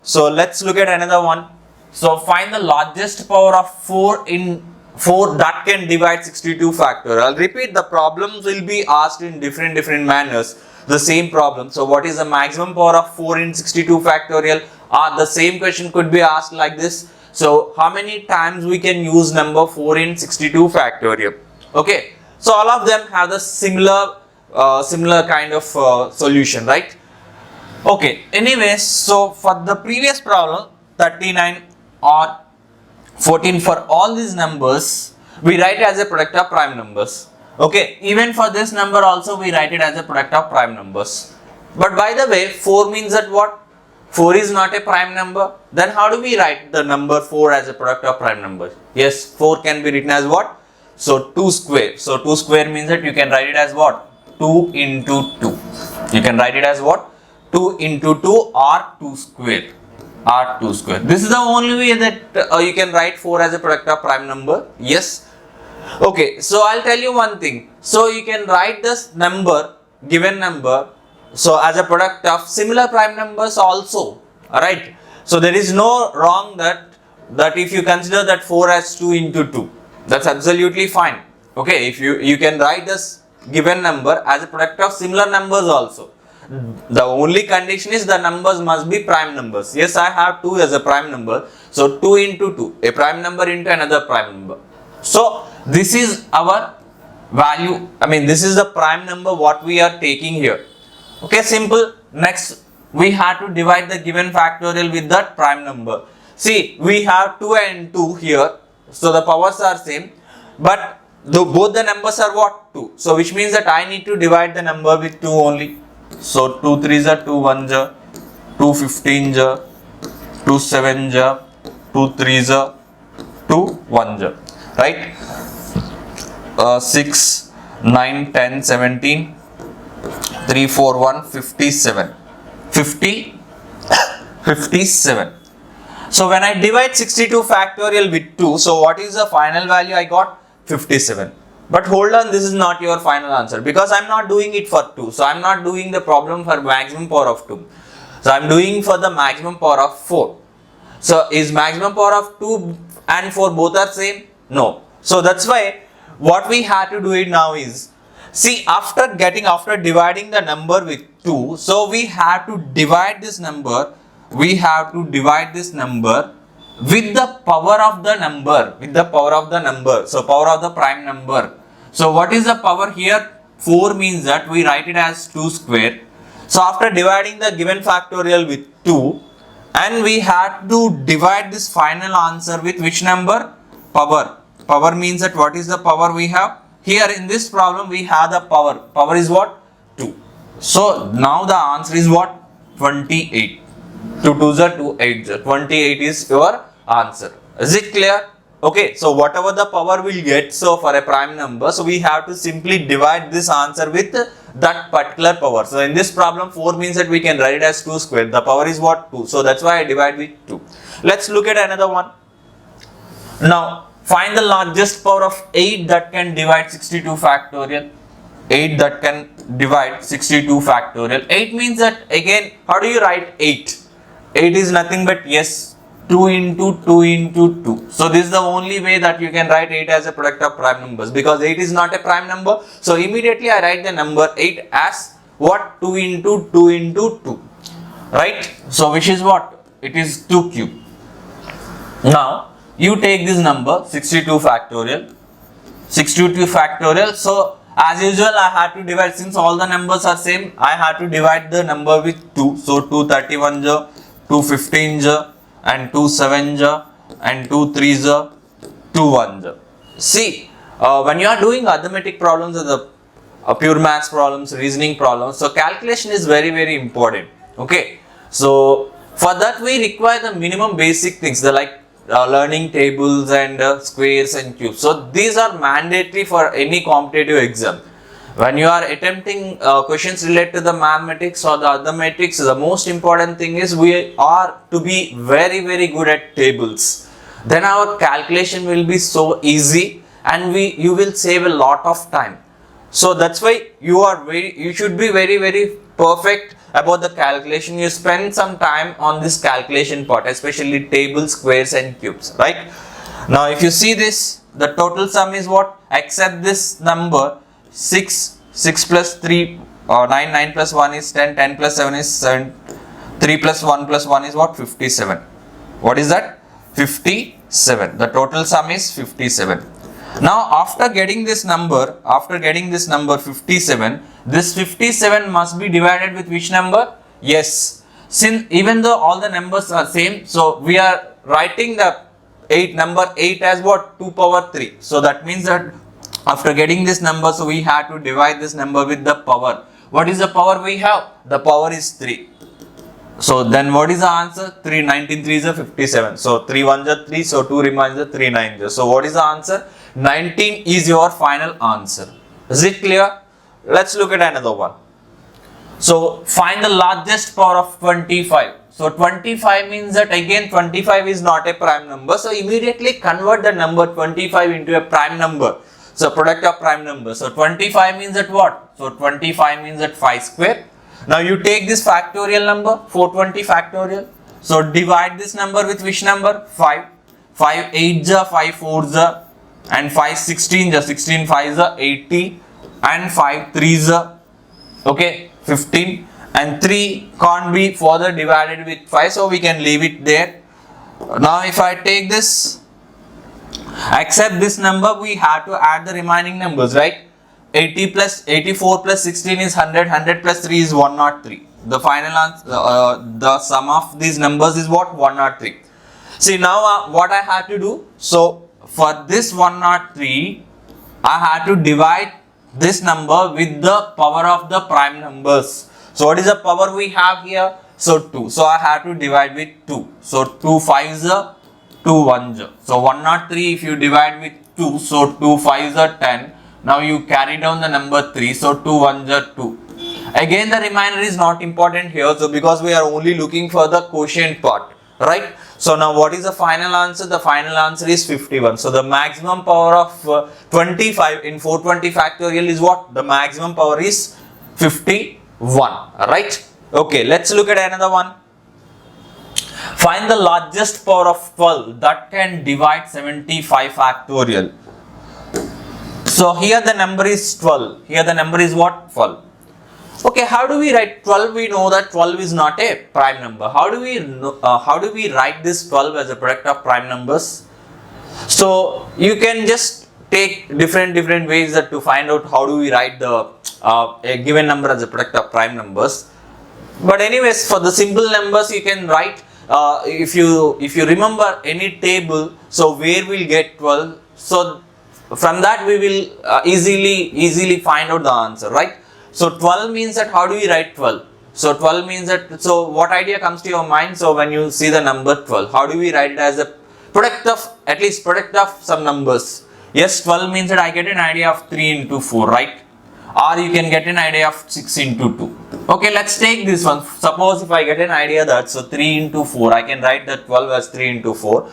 So let's look at another one. So find the largest power of 4 that can divide 62 factorial. I'll repeat, the problems will be asked in different manners. The same problem. So what is the maximum power of 4 in 62 factorial? The same question could be asked like this. So how many times we can use number 4 in 62 factorial? Okay. So all of them have the similar kind of solution, right? Okay, anyways, so for the previous problem 39 or 14, for all these numbers we write as a product of prime numbers. Okay, even for this number also we write it as a product of prime numbers. But by the way, 4 means that what? 4 is not a prime number. Then how do we write the number 4 as a product of prime numbers? Yes, 4 can be written as what? So 2 square. So 2 square means that you can write it as what? 2 into 2. You can write it as what? 2 into 2 or 2 square. Or 2 square. This is the only way that you can write 4 as a product of prime number. Yes. Okay. So I'll tell you one thing. So you can write this number, given number, so as a product of similar prime numbers also. Alright. So there is no wrong that if you consider that 4 as 2 into 2. That's absolutely fine. Okay. If you can write this given number as a product of similar numbers also. The only condition is the numbers must be prime numbers. Yes, I have 2 as a prime number. So 2 into 2, a prime number into another prime number. So this is our value. This is the prime number what we are taking here. Okay, simple. Next, we have to divide the given factorial with that prime number. See, we have 2 and 2 here. So the powers are same. But both the numbers are what? 2. So which means that I need to divide the number with 2 only. So 2 3s are 2 1s are 2 15s are 2 7s are 2 3s are 2 1s are, right? 6 9 10 17 3 4 1 57 57. So when I divide 62 factorial with 2, so what is the final value I got? 57. But hold on, this is not your final answer because I am not doing it for 2. So I am not doing the problem for maximum power of 2. So I am doing for the maximum power of 4. So is maximum power of 2 and 4 both are same? No. So that's why what we have to do it now is, see, after dividing the number with 2, so we have to divide this number. We have to divide this number with the power of the number. So power of the prime number. So what is the power here? 4 means that we write it as 2 square. So after dividing the given factorial with 2, and we had to divide this final answer with which number? Power. Power means that what is the power we have? Here in this problem we have the power. Power is what? 2. So now the answer is what? 28. 2 2s are 2 8s are. 28 is your answer. Is it clear? Okay, so whatever the power we'll get, so for a prime number, so we have to simply divide this answer with that particular power. So in this problem, 4 means that we can write it as 2 square. The power is what? 2. So that's why I divide with 2. Let's look at another one. Now, find the largest power of 8 that can divide 62 factorial. 8 that can divide 62 factorial. 8 means that, again, how do you write 8? 8 is nothing but, yes, 2 into 2 into 2. So this is the only way that you can write 8 as a product of prime numbers, because 8 is not a prime number. So immediately I write the number 8 as what? 2 into 2 into 2. Right? So which is what? It is 2 cube. Now you take this number 62 factorial. 62 factorial. So as usual I had to divide, since all the numbers are same, I had to divide the number with 2. So 2 31s are, 2 15s are, and 2 7s are, and 2 3s are, 2 1s are. See, when you are doing arithmetic problems or the pure maths problems, reasoning problems, so calculation is very important. Okay, so for that we require the minimum basic things, like learning tables and squares and cubes. So these are mandatory for any competitive exam. When you are attempting questions related to the mathematics or the arithmetics, the most important thing is we are to be very good at tables. Then our calculation will be so easy and you will save a lot of time. So that's why you should be very perfect about the calculation, you spend some time on this calculation part, especially tables, squares and cubes, right? Now if you see this, the total sum is what? Accept this number 6, 6 plus 3, 9, 9 plus 1 is 10, 10 plus 7 is 7, 3 plus 1 is what? 57. What is that? 57. The total sum is 57. Now after getting this number 57, this 57 must be divided with which number? Yes, since even though all the numbers are same, so we are writing the number 8 as what? 2 power 3. So that means that after getting this number, so we have to divide this number with the power. What is the power we have? The power is 3. So then what is the answer? 3, 19 3 is a 57. So 3 1 is 3, so 2 remains a 3 9. So what is the answer? 19 is your final answer. Is it clear? Let's look at another one. So find the largest power of 25. So 25 means that again 25 is not a prime number. So immediately convert the number 25 into a prime number. So product of prime number. So 25 means that what? So 25 means that 5 square. Now you take this factorial number 420 factorial. So divide this number with which number? 5. 5 8 ja, 5 4 ja, and 5 16 ja, 16 5 ja, 80, and 5 3 ja, okay, 15, and 3 can't be further divided with 5, so we can leave it there. Now if I take this, accept this number, we have to add the remaining numbers, right? 80 plus 84 plus 16 is 100, 100 plus 3 is 103. The final answer, the sum of these numbers is what? 103. See now what I have to do, so for this 103, I have to divide this number with the power of the prime numbers. So what is the power we have here? So 2. So I have to divide with 2. So 2 5s are 2 1s are. So 103 if you divide with 2, so 2 5s are 10. Now you carry down the number 3, so 2 1s are 2. Again the remainder is not important here, so because we are only looking for the quotient part, right? So now what is the final answer? The final answer is 51. So the maximum power of 25 in 420 factorial is what? The maximum power is 51, right? Okay, let's look at another one. Find the largest power of 12 that can divide 75 factorial. So here the number is 12. Here the number is what? 12. Okay, how do we write 12? We know that 12 is not a prime number. How do we write this 12 as a product of prime numbers? So you can just take different ways that to find out how do we write the a given number as a product of prime numbers. But anyways, for the simple numbers you can write, if you remember any table, so where we'll get 12, so from that we will easily find out the answer, right? So 12 means that how do we write 12? So 12 means that, so what idea comes to your mind? So when you see the number 12, how do we write it as a product of, at least product of some numbers? Yes, 12 means that I get an idea of 3 into 4, right? Or you can get an idea of 6 into 2. Okay, let's take this one. Suppose if I get an idea that, so 3 into 4, I can write that 12 as 3 into 4.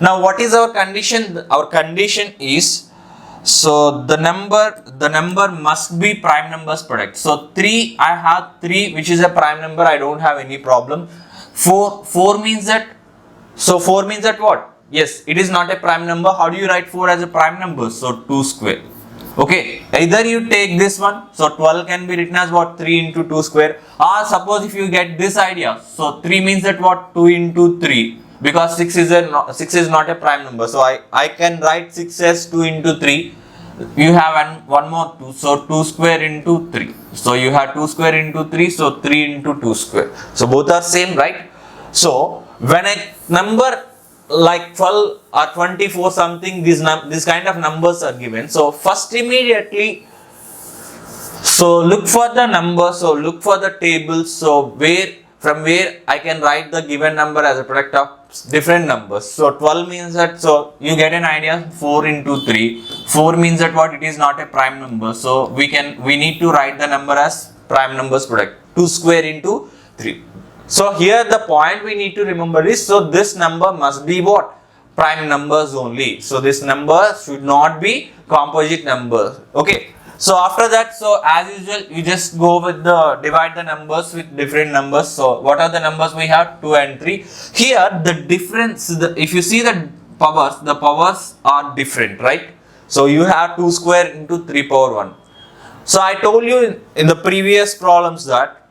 Now what is our condition? Our condition is, so the number must be prime numbers product. So 3, I have 3 which is a prime number, I don't have any problem. 4 means that, so 4 means that what? Yes, it is not a prime number. How do you write 4 as a prime number? So 2 square. Okay, either you take this one, so 12 can be written as what? 3 into 2 square. Or suppose if you get this idea, so 3 means that what? 2 into 3, because 6 is not a prime number. So I can write 6 as 2 into 3. You have one more 2, so 2 square into 3. So you have 2 square into 3, so 3 into 2 square. So both are same, right? So when a number like 12 or 24 something, this kind of numbers are given. So first immediately, so look for the number, so look for the table, so from where I can write the given number as a product of different numbers. So 12 means that, so you get an idea, 4 into 3. 4 means that what? It is not a prime number. So we need to write the number as prime numbers product. 2 square into 3. So here the point we need to remember is, so this number must be what? Prime numbers only. So this number should not be composite numbers. Okay. So after that, so as usual, you just go with the divide the numbers with different numbers. So what are the numbers we have? 2 and 3. Here the difference, if you see the powers are different, right? So you have 2 square into 3 power 1. So I told you in the previous problems that,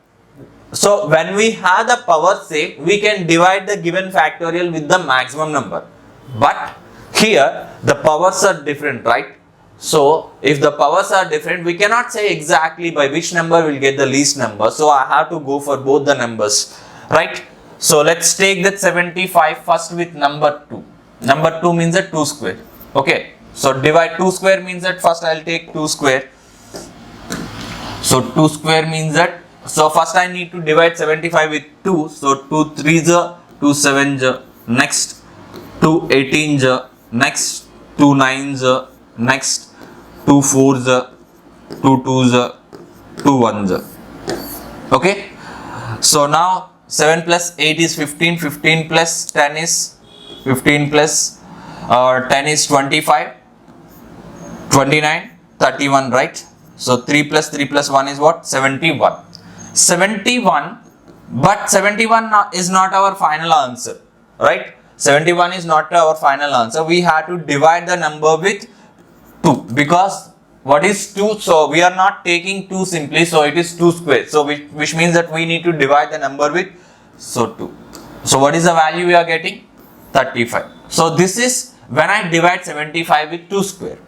so when we have the power same, we can divide the given factorial with the maximum number. But here the powers are different, right? So if the powers are different, we cannot say exactly by which number we'll get the least number. So I have to go for both the numbers, right? So let's take that 75 first with number 2. Number 2 means that 2 square. Okay. So divide 2 square means that first I'll take 2 square. So 2 square means that, so first I need to divide 75 with 2. So 2 3s, 2 7s, next 2 18s, next 2 9s, next 2 4s, 2 2s, 2 1s. Okay. So now 7 plus 8 is 15, 15 plus 10 is 15 plus 10 is 25, 29, 31, right? So 3 plus 3 plus 1 is what? 71. 71, but 71 is not our final answer, right? 71 is not our final answer. We have to divide the number with 2, because what is 2? So we are not taking 2 simply, so it is 2 square. So which means that we need to divide the number with 2. So what is the value we are getting? 35. So this is when I divide 75 with 2 square.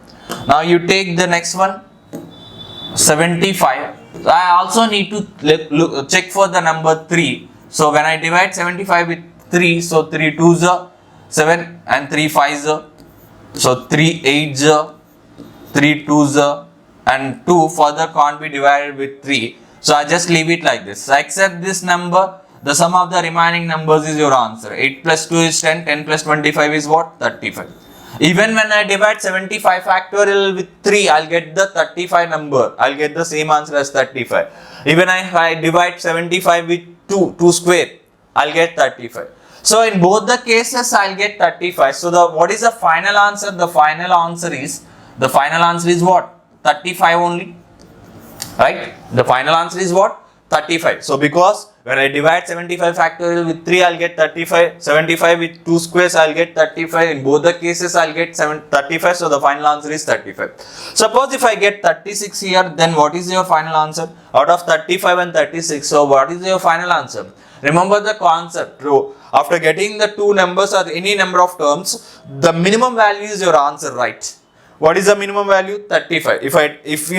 Now you take the next one, 75. So I also need to check for the number 3. So when I divide 75 with 3, so 3 2s are 7 and 3 5s are, so 3 8s are, 3 2s are, and 2 further can't be divided with 3. So I just leave it like this. So accept this number, the sum of the remaining numbers is your answer. 8 plus 2 is 10, 10 plus 25 is what? 35. Even when I divide 75 factorial with 3, I'll get the 35 number. I'll get the same answer as 35. Even if I divide 75 with 2 square, I'll get 35. So in both the cases, I'll get 35. So what is the final answer? The final answer is what? 35 only, right? The final answer is what? 35. So because when I divide 75 factorial with 3, I'll get 35. 75 with 2 squares, I'll get 35. In both the cases, I'll get 35. So the final answer is 35. Suppose if I get 36 here, then what is your final answer? Out of 35 and 36, so what is your final answer? Remember the concept. After getting the two numbers or any number of terms, the minimum value is your answer, right? What is the minimum value? 35. If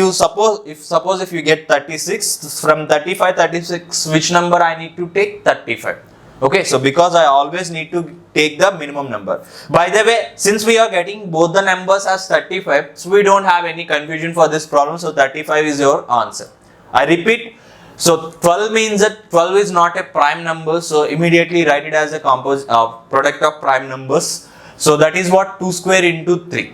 you get 36, from 35, 36, which number I need to take? 35. Okay, so because I always need to take the minimum number. By the way, since we are getting both the numbers as 35, so we don't have any confusion for this problem. So 35 is your answer. I repeat. So 12 means that 12 is not a prime number. So immediately write it as a product of prime numbers. So that is what? 2 square into 3.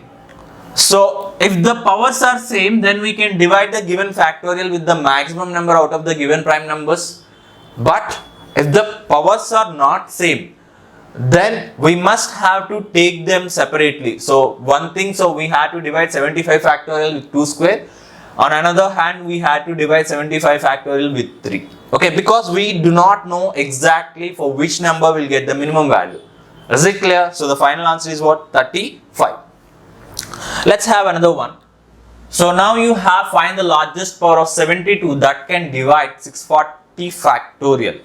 So if the powers are same, then we can divide the given factorial with the maximum number out of the given prime numbers. But if the powers are not same, then we must have to take them separately. So one thing, so we had to divide 75 factorial with 2 square. On another hand, we had to divide 75 factorial with 3. Okay, because we do not know exactly for which number we'll get the minimum value. Is it clear? So the final answer is what? 35. Let's have another one. So now you have find the largest power of 72 that can divide 640 factorial.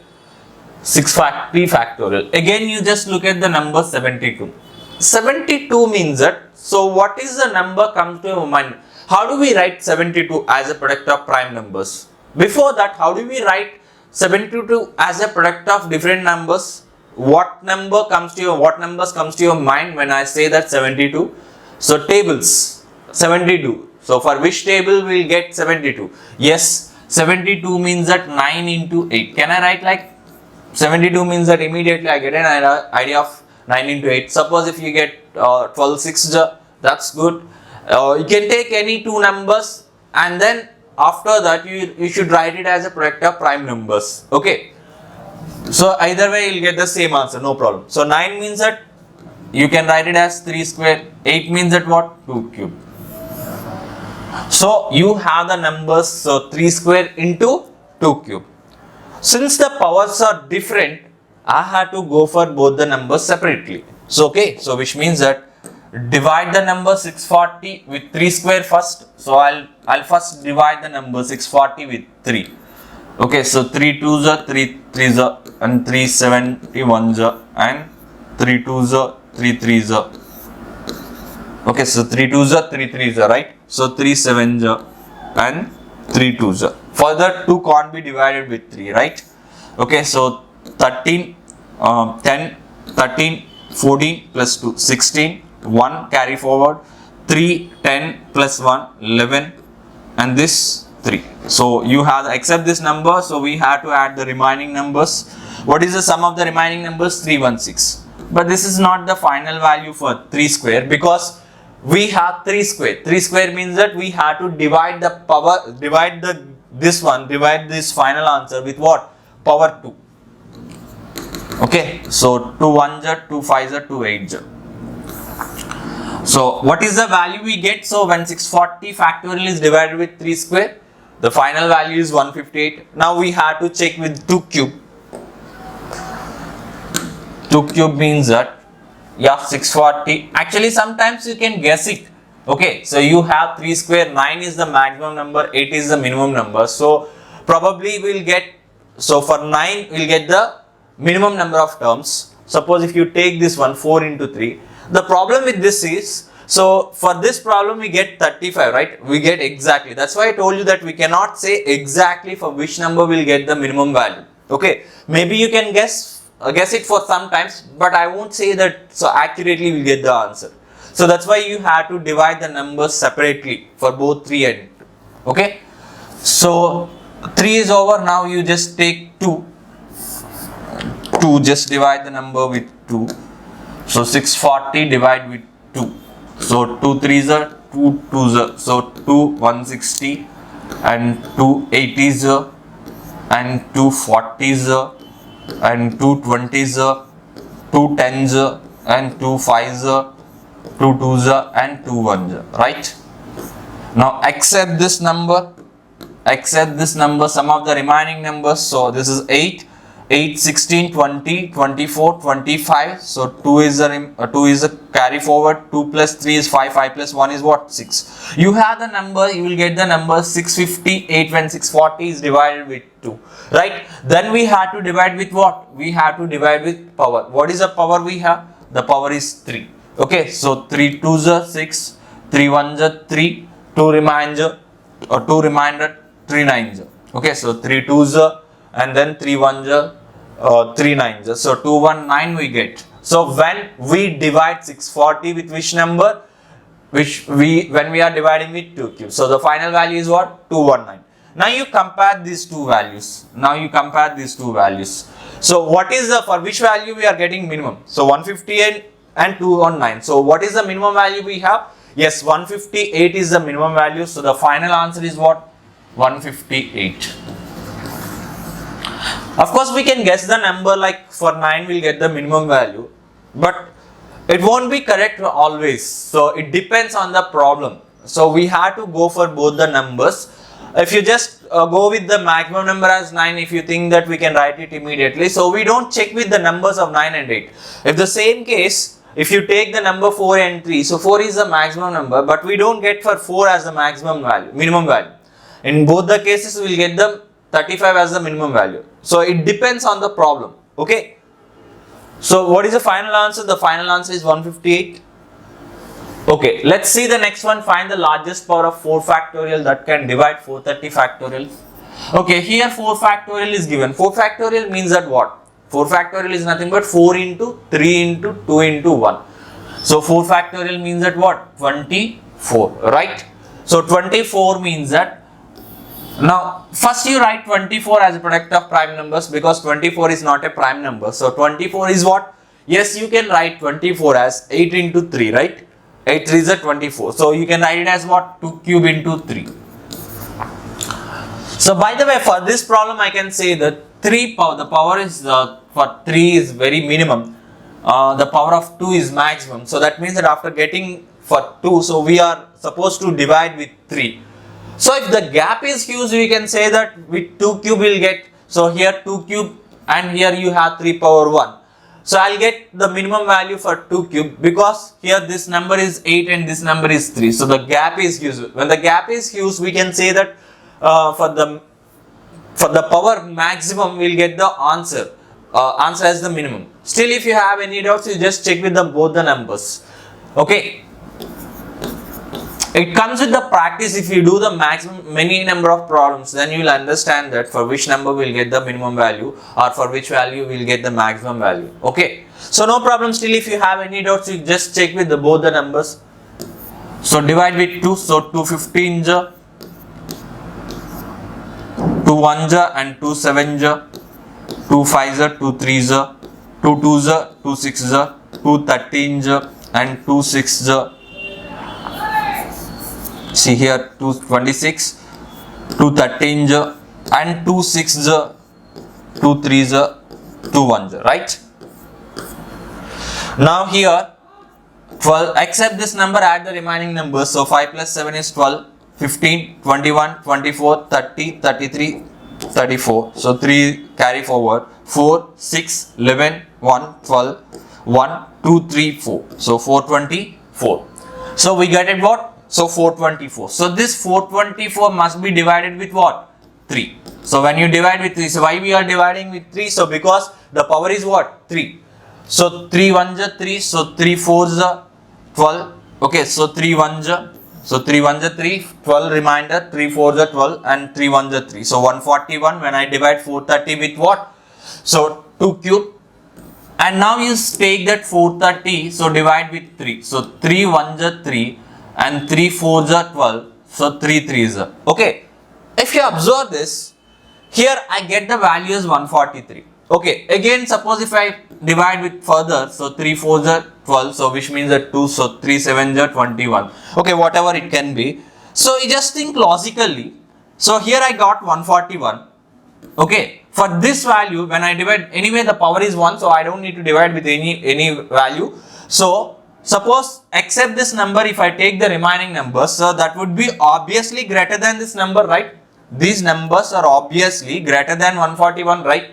640 factorial. Again, you just look at the number 72. 72 means that, so what is the number comes to your mind? How do we write 72 as a product of prime numbers? Before that, how do we write 72 as a product of different numbers? What numbers comes to your mind when I say that 72? So tables, 72. So for which table we will get 72? Yes, 72 means that 9 into 8. Can I write like 72 means that immediately I get an idea of 9 into 8. Suppose if you get 12 6s, that's good. You can take any two numbers and then after that you should write it as a product of prime numbers. Okay. So either way you'll get the same answer, no problem. So 9 means that you can write it as 3 square. 8 means that what? 2 cube. So you have the numbers, so 3 square into 2 cube. Since the powers are different, I have to go for both the numbers separately. So okay, so which means that divide the number 640 with 3 square first. So I'll first divide the number 640 with 3. Okay, so 3 2s are 3 3s are and 3 71s are and 3 2s are 3 3s are. Okay, so 3 2s are 3 3s are, right? So 3 7s are and 3 2s are. Further 2 can't be divided with 3, right? Okay, so 13, 10, 13, 14 plus 2, 16, 1 carry forward, 3, 10 plus 1, 11 and this 3. So you have accept this number, so we have to add the remaining numbers. What is the sum of the remaining numbers? 316. But this is not the final value for 3 square because we have 3 square. 3 square means that we have to divide the power, divide this final answer with what? Power 2. Okay, so 2 1s are 2 5s are 2 8s are. So what is the value we get? So when 640 factorial is divided with 3 square, the final value is 158. Now we have to check with 2 cube. 2 cube means that, yeah, 640. Actually sometimes you can guess it. Okay, so you have 3 square, 9 is the maximum number, 8 is the minimum number. So probably we'll get, so for 9 we'll get the minimum number of terms. Suppose if you take this one 4 into 3. The problem with this is, so for this problem we get 35, right? We get exactly. That's why I told you that we cannot say exactly for which number we'll get the minimum value. Okay, maybe you can guess it for some times, but I won't say that so accurately we'll get the answer. So that's why you have to divide the numbers separately for both 3 and 2. Okay, so 3 is over. Now you just take 2. Just divide the number with 2. So 640 divide with 2. So 2 3s are 2 2s are. So 2 160 and 2 80s are and 2 40s are and 2 20s are, 2 10s are and 2 5s are, 2 2s are and 2 1s are, right? Now accept this number, sum of the remaining numbers. So this is 8, 8, 16, 20, 24, 25. So 2 is a carry forward. 2 plus 3 is 5. 5 plus 1 is what? 6. You have the number. You will get the number 658 when 640 is divided with 2. Right? Then we have to divide with what? We have to divide with power. What is the power we have? The power is 3. Okay. So 3 2s are 6. 3 1s are 3. 2 remainder. 3 9s are. Okay. So 3 2s are. And then 3 1s are, 3 9s are. So 219 we get. So when we divide 640 with which number? When we are dividing with 2 cubes. So the final value is what? 219. Now you compare these two values. So what is for which value we are getting minimum? So 158 and 219. So what is the minimum value we have? Yes, 158 is the minimum value. So the final answer is what? 158. Of course, we can guess the number, like for 9 we'll get the minimum value, but it won't be correct always. So it depends on the problem. So we have to go for both the numbers. If you just go with the maximum number as 9, if you think that we can write it immediately, so we don't check with the numbers of 9 and 8. If the same case, if you take the number 4 and 3, so 4 is the maximum number, but we don't get for 4 as the minimum value. In both the cases, we will get the 35 as the minimum value. So it depends on the problem. Okay. So what is the final answer? The final answer is 158. Okay. Let's see the next one. Find the largest power of 4 factorial that can divide 430 factorial. Okay. Here 4 factorial is given. 4 factorial means that what? 4 factorial is nothing but 4 into 3 into 2 into 1. So 4 factorial means that what? 24. Right. So 24 means that. Now, first you write 24 as a product of prime numbers because 24 is not a prime number. So, 24 is what? Yes, you can write 24 as 8 into 3, right? 8 3 is a 24. So, you can write it as what? 2 cube into 3. So, by the way, for this problem, I can say that the power is for 3 is very minimum. The power of 2 is maximum. So, that means that after getting for 2, so we are supposed to divide with 3. So if the gap is huge, we can say that with 2 cube we'll get, so here 2 cube and here you have 3 power 1. So I'll get the minimum value for 2 cube because here this number is 8 and this number is 3. So the gap is huge. When the gap is huge, we can say that for the power maximum we'll get the answer as the minimum. Still, if you have any doubts, you just check with both the numbers. Okay. It comes with the practice. If you do the maximum many number of problems, then you will understand that for which number we will get the minimum value or for which value we will get the maximum value. Okay. So no problem. Still, if you have any doubts, you just check with both the numbers. So divide with 2. So 2 15s, 2 1s and 2 7s, 2 5s, 2 3s, 2 2s, 2 6s, 2 13s and 2 6s. See here 2 26, 2 13s and 2 6s, 2 3s, 2 1s, right? Now here 12, accept this number, add the remaining numbers. So 5 plus 7 is 12, 15, 21, 24, 30, 33, 34. So 3 carry forward, 4, 6, 11, 1, 12, 1, 2, 3, 4. So 424. So we get it what? So 424. So this 424 must be divided with what? 3. So when you divide with 3, so why we are dividing with 3? So because the power is what? 3. So 3 1s are 3. So 3 4s are 12. Okay, so 3 1s are, so 3 1s are 3, 12 remainder, 3 4s are 12 and 3 1s are 3. So 141 when I divide 430 with what? So 2 cube. And now you take that 430, so divide with 3. So 3 1s are 3 and 3 4s are 12. So 3 3s are. Okay. If you observe this, here I get the value as 143. Okay. Again, suppose if I divide with further, so 3 4s are 12, so which means that 2, so 3 7s are 21. Okay, whatever it can be. So you just think logically. So here I got 141. Okay. For this value, when I divide, anyway the power is 1, so I don't need to divide with any value. So suppose accept this number, if I take the remaining numbers, so that would be obviously greater than this number, right? These numbers are obviously greater than 141, right?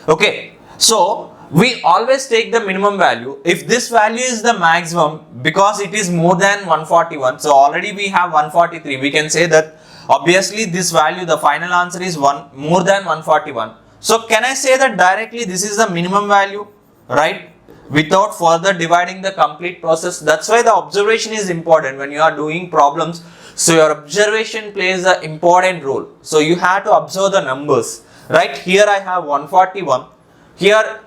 Okay. So we always take the minimum value. If this value is the maximum, because it is more than 141, so already we have 143, we can say that obviously this value, the final answer is more than 141. So can I say that directly this is the minimum value, right? Without further dividing the complete process. That's why the observation is important when you are doing problems. So your observation plays an important role. So you have to observe the numbers, right? Here I have 141. Here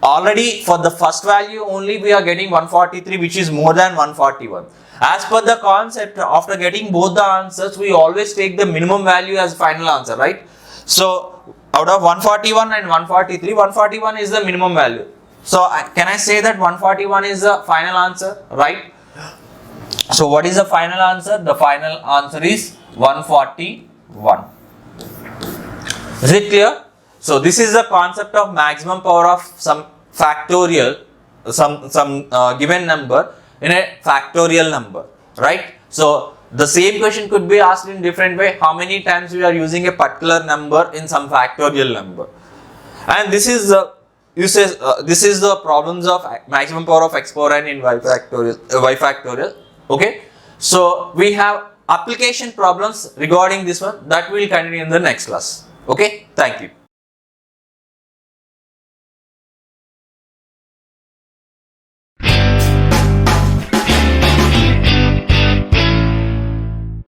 already for the first value only we are getting 143, which is more than 141. As per the concept, after getting both the answers, we always take the minimum value as final answer, right? So out of 141 and 143, 141 is the minimum value. So can I say that 141 is the final answer, right? So what is the final answer? The final answer is 141. Is it clear? So this is the concept of maximum power of some factorial, some given number in a factorial number, right? So the same question could be asked in different way. How many times we are using a particular number in some factorial number? And this is the this is the problems of maximum power of x power n in y factorial. Okay. So we have application problems regarding this one that we will continue in the next class. Okay. Thank you.